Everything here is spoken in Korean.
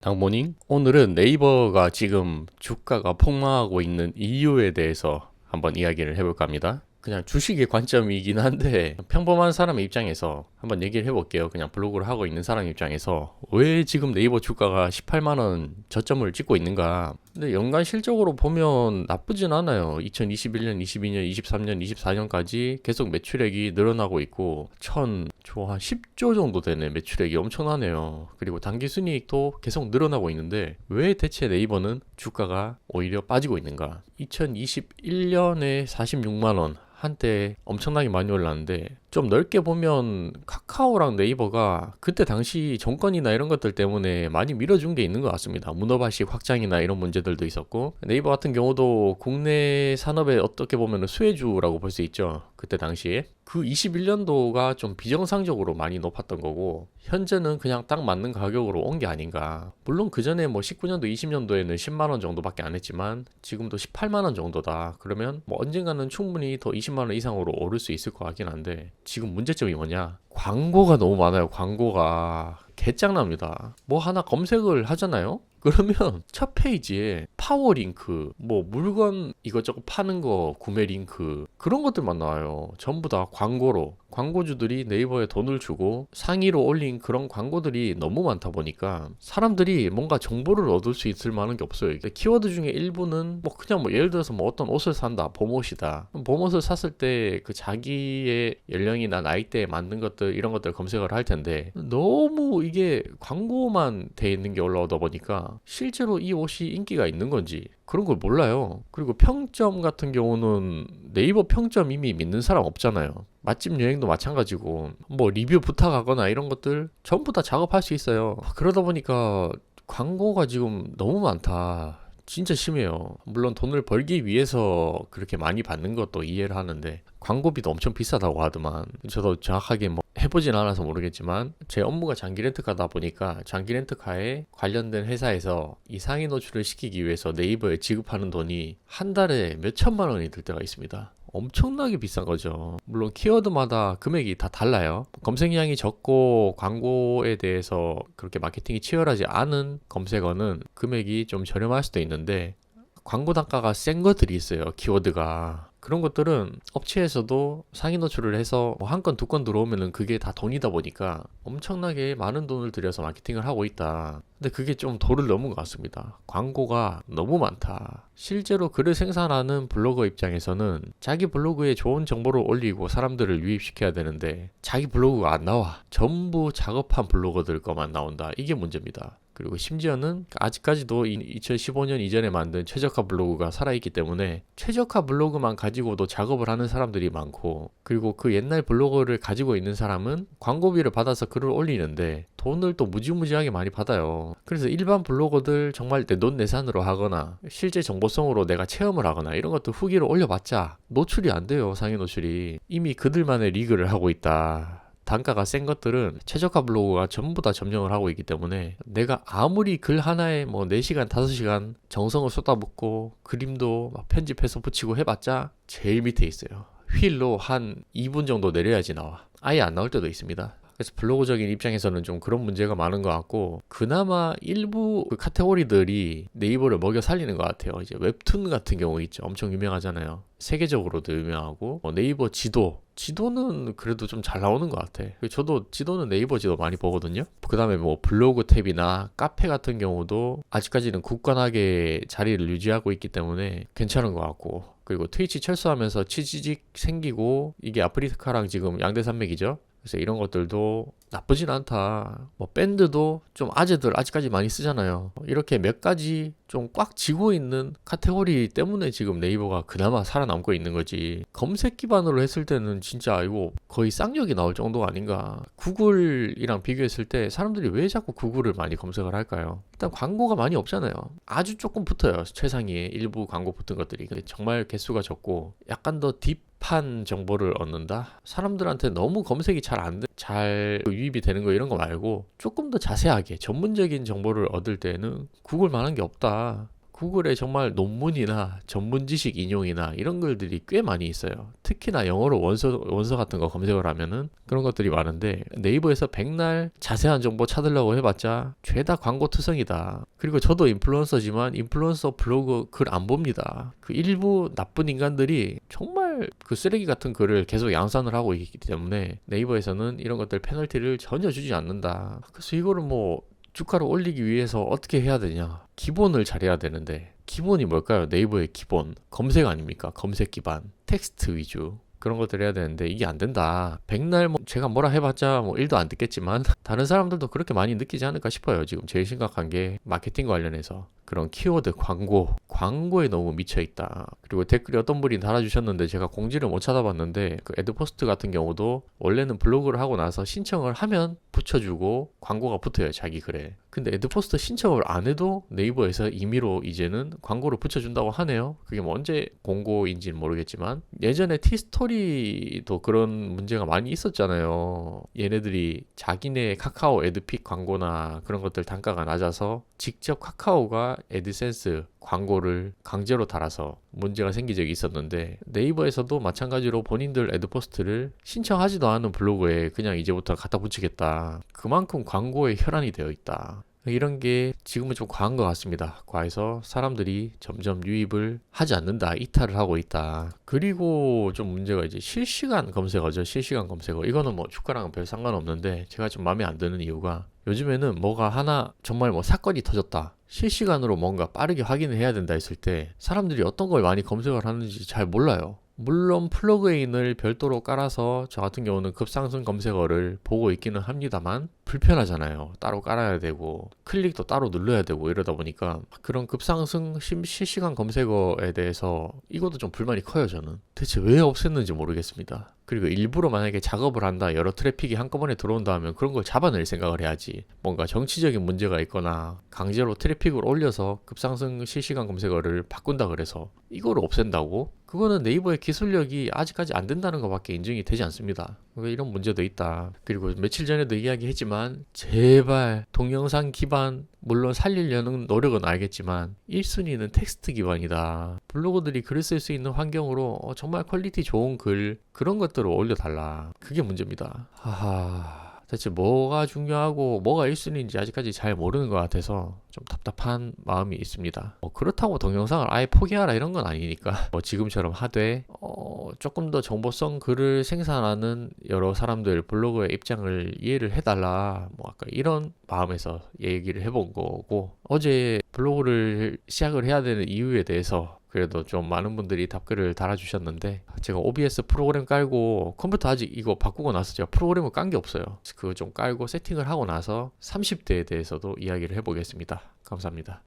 굿모닝. 오늘은 네이버가 지금 주가가 폭락하고 있는 이유에 대해서 한번 이야기를 해볼까 합니다. 그냥 주식의 관점이긴 한데 평범한 사람의 입장에서 한번 얘기를 해볼게요. 그냥 블로그를 하고 있는 사람 입장에서 왜 지금 네이버 주가가 18만원 저점을 찍고 있는가. 근데 연간 실적으로 보면 나쁘진 않아요. 2021년, 22년, 23년, 24년까지 계속 매출액이 늘어나고 있고 한 10조 정도 되네. 매출액이 엄청나네요. 그리고 당기순이익도 계속 늘어나고 있는데 왜 대체 네이버는 주가가 오히려 빠지고 있는가. 2021년에 46만원 한때 엄청나게 많이 올랐는데 좀 넓게 보면 카카오랑 네이버가 그때 당시 정권이나 이런 것들 때문에 많이 밀어준 게 있는 것 같습니다. 문어발식 확장이나 이런 문제들도 있었고, 네이버 같은 경우도 국내 산업의 어떻게 보면 수혜주라고 볼 수 있죠. 그때 당시에 그 21년도가 좀 비정상적으로 많이 높았던 거고, 현재는 그냥 딱 맞는 가격으로 온 게 아닌가. 물론 그 전에 뭐 19년도 20년도에는 10만원 정도밖에 안 했지만 지금도 18만원 정도다. 그러면 뭐 언젠가는 충분히 더 20만원 이상으로 오를 수 있을 것 같긴 한데, 지금 문제점이 뭐냐? 광고가 너무 많아요. 광고가 개짱납니다. 뭐 하나 검색을 하잖아요? 그러면 첫 페이지에 파워 링크, 뭐 물건 이것저것 파는 거 구매 링크, 그런 것들만 나와요. 전부 다 광고로. 광고주들이 네이버에 돈을 주고 상위로 올린 그런 광고들이 너무 많다 보니까 사람들이 뭔가 정보를 얻을 수 있을 만한 게 없어요. 키워드 중에 일부는 뭐 그냥 뭐 예를 들어서 뭐 어떤 옷을 산다, 봄옷이다. 봄옷을 샀을 때 그 자기의 연령이나 나이대에 맞는 것들, 이런 것들 검색을 할 텐데 너무 이게 광고만 돼 있는 게 올라오다 보니까 실제로 이 옷이 인기가 있는 건지 그런 걸 몰라요. 그리고 평점 같은 경우는 네이버 평점 이미 믿는 사람 없잖아요. 맛집 여행도 마찬가지고 뭐 리뷰 부탁하거나 이런 것들 전부 다 작업할 수 있어요. 그러다 보니까 광고가 지금 너무 많다. 진짜 심해요. 물론 돈을 벌기 위해서 그렇게 많이 받는 것도 이해를 하는데 광고비도 엄청 비싸다고 하더만. 저도 정확하게 뭐 해보진 않아서 모르겠지만 제 업무가 장기 렌트카다 보니까 장기 렌트카에 관련된 회사에서 이 상위 노출을 시키기 위해서 네이버에 지급하는 돈이 한 달에 몇 천만 원이 들 때가 있습니다. 엄청나게 비싼 거죠. 물론 키워드마다 금액이 다 달라요. 검색량이 적고 광고에 대해서 그렇게 마케팅이 치열하지 않은 검색어는 금액이 좀 저렴할 수도 있는데, 광고 단가가 센 것들이 있어요. 키워드가. 그런 것들은 업체에서도 상위 노출을 해서 한 건, 두 건 들어오면은 그게 다 돈이다 보니까 엄청나게 많은 돈을 들여서 마케팅을 하고 있다. 근데 그게 좀 도를 넘은 것 같습니다. 광고가 너무 많다. 실제로 글을 생산하는 블로거 입장에서는 자기 블로그에 좋은 정보를 올리고 사람들을 유입시켜야 되는데 자기 블로그가 안 나와. 전부 작업한 블로거들 것만 나온다. 이게 문제입니다. 그리고 심지어는 아직까지도 2015년 이전에 만든 최적화 블로그가 살아있기 때문에 최적화 블로그만 가지고도 작업을 하는 사람들이 많고, 그리고 그 옛날 블로그를 가지고 있는 사람은 광고비를 받아서 글을 올리는데 돈을 또 무지무지하게 많이 받아요. 그래서 일반 블로거들 정말 내돈내산으로 하거나 실제 정보성으로 내가 체험을 하거나 이런 것도 후기를 올려봤자 노출이 안 돼요. 상위 노출이. 이미 그들만의 리그를 하고 있다. 단가가 센 것들은 최저가 블로그가 전부 다 점령을 하고 있기 때문에 내가 아무리 글 하나에 뭐 4시간, 5시간 정성을 쏟아붓고 그림도 막 편집해서 붙이고 해봤자 제일 밑에 있어요. 휠로 한 2분 정도 내려야지 나와. 아예 안 나올 때도 있습니다. 그래서 블로그적인 입장에서는 좀 그런 문제가 많은 것 같고, 그나마 일부 그 카테고리들이 네이버를 먹여 살리는 것 같아요. 이제 웹툰 같은 경우 있죠. 엄청 유명하잖아요. 세계적으로도 유명하고, 네이버 지도는 그래도 좀 잘 나오는 것 같아. 저도 지도는 네이버 지도 많이 보거든요. 그 다음에 뭐 블로그 탭이나 카페 같은 경우도 아직까지는 굳건하게 자리를 유지하고 있기 때문에 괜찮은 것 같고, 그리고 트위치 철수하면서 치지직 생기고 이게 아프리카랑 지금 양대 산맥이죠. 그래서 이런 것들도 나쁘진 않다. 뭐 밴드도 좀 아재들 아직까지 많이 쓰잖아요. 이렇게 몇 가지 좀 꽉 쥐고 있는 카테고리 때문에 지금 네이버가 그나마 살아남고 있는 거지. 검색 기반으로 했을 때는 진짜 이거 거의 쌍욕이 나올 정도가 아닌가. 구글이랑 비교했을 때 사람들이 왜 자꾸 구글을 많이 검색을 할까요? 일단 광고가 많이 없잖아요. 아주 조금 붙어요. 최상위에 일부 광고 붙은 것들이. 근데 정말 개수가 적고 약간 더 딥한 정보를 얻는다? 사람들한테 너무 검색이 잘 유입이 되는 거 이런 거 말고 조금 더 자세하게 전문적인 정보를 얻을 때는 구글 만한 게 없다. 구글에 정말 논문이나 전문 지식 인용이나 이런 글들이 꽤 많이 있어요. 특히나 영어로 원서 같은 거 검색을 하면은 그런 것들이 많은데, 네이버에서 백날 자세한 정보 찾으려고 해봤자 죄다 광고 투성이다. 그리고 저도 인플루언서지만 인플루언서 블로그 글 안 봅니다. 그 일부 나쁜 인간들이 정말 그 쓰레기 같은 글을 계속 양산을 하고 있기 때문에 네이버에서는 이런 것들 페널티를 전혀 주지 않는다. 그래서 이거를 뭐 주가를 올리기 위해서 어떻게 해야 되냐, 기본을 잘해야 되는데, 기본이 뭘까요? 네이버의 기본 검색 아닙니까? 검색 기반 텍스트 위주 그런 것들 해야 되는데 이게 안 된다. 백날 뭐 제가 뭐라 해봤자 뭐 1도 안 듣겠지만 다른 사람들도 그렇게 많이 느끼지 않을까 싶어요. 지금 제일 심각한 게 마케팅 관련해서 그런 키워드 광고에 너무 미쳐있다. 그리고 댓글이 어떤 분이 달아주셨는데 제가 공지를 못 찾아봤는데, 그 에드포스트 같은 경우도 원래는 블로그를 하고 나서 신청을 하면 붙여주고 광고가 붙어요, 자기 글에. 근데 에드포스트 신청을 안 해도 네이버에서 임의로 이제는 광고를 붙여준다고 하네요. 그게 뭐 언제 공고인지는 모르겠지만, 예전에 티스토리도 그런 문제가 많이 있었잖아요. 얘네들이 자기네 카카오 애드픽 광고나 그런 것들 단가가 낮아서 직접 카카오가 애드센스 광고를 강제로 달아서 문제가 생긴 적이 있었는데, 네이버에서도 마찬가지로 본인들 애드포스트를 신청하지도 않은 블로그에 그냥 이제부터 갖다 붙이겠다. 그만큼 광고에 혈안이 되어 있다. 이런 게 지금은 좀 과한 것 같습니다. 과해서 사람들이 점점 유입을 하지 않는다, 이탈을 하고 있다. 그리고 좀 문제가 이제 실시간 검색어죠. 실시간 검색어. 이거는 뭐 주가랑은 별 상관없는데 제가 좀 마음에 안 드는 이유가, 요즘에는 뭐가 하나 정말 뭐 사건이 터졌다, 실시간으로 뭔가 빠르게 확인을 해야 된다 했을 때 사람들이 어떤 걸 많이 검색을 하는지 잘 몰라요. 물론 플러그인을 별도로 깔아서 저 같은 경우는 급상승 검색어를 보고 있기는 합니다만 불편하잖아요. 따로 깔아야 되고 클릭도 따로 눌러야 되고 이러다 보니까 그런 급상승 실시간 검색어에 대해서 이것도 좀 불만이 커요. 저는 대체 왜 없앴는지 모르겠습니다. 그리고 일부러 만약에 작업을 한다, 여러 트래픽이 한꺼번에 들어온다 하면 그런 걸 잡아낼 생각을 해야지, 뭔가 정치적인 문제가 있거나 강제로 트래픽을 올려서 급상승 실시간 검색어를 바꾼다 그래서 이거를 없앤다고? 그거는 네이버의 기술력이 아직까지 안 된다는 것밖에 인정이 되지 않습니다. 이런 문제도 있다. 그리고 며칠 전에도 이야기했지만 제발 동영상 기반, 물론 살리려는 노력은 알겠지만 1순위는 텍스트 기반이다. 블로거들이 글을 쓸 수 있는 환경으로 정말 퀄리티 좋은 글, 그런 것들을 올려달라. 그게 문제입니다. 대체 뭐가 중요하고 뭐가 1순위인지 아직까지 잘 모르는 것 같아서 좀 답답한 마음이 있습니다. 그렇다고 동영상을 아예 포기하라 이런 건 아니니까 지금처럼 하되 조금 더 정보성 글을 생산하는 여러 사람들 블로그의 입장을 이해를 해달라, 아까 이런 마음에서 얘기를 해본 거고, 어제 블로그를 시작을 해야 되는 이유에 대해서 그래도 좀 많은 분들이 답글을 달아주셨는데, 제가 OBS 프로그램 깔고 컴퓨터 아직 이거 바꾸고 나서 제가 프로그램을 깐 게 없어요. 그거 좀 깔고 세팅을 하고 나서 30대에 대해서도 이야기를 해보겠습니다. 감사합니다.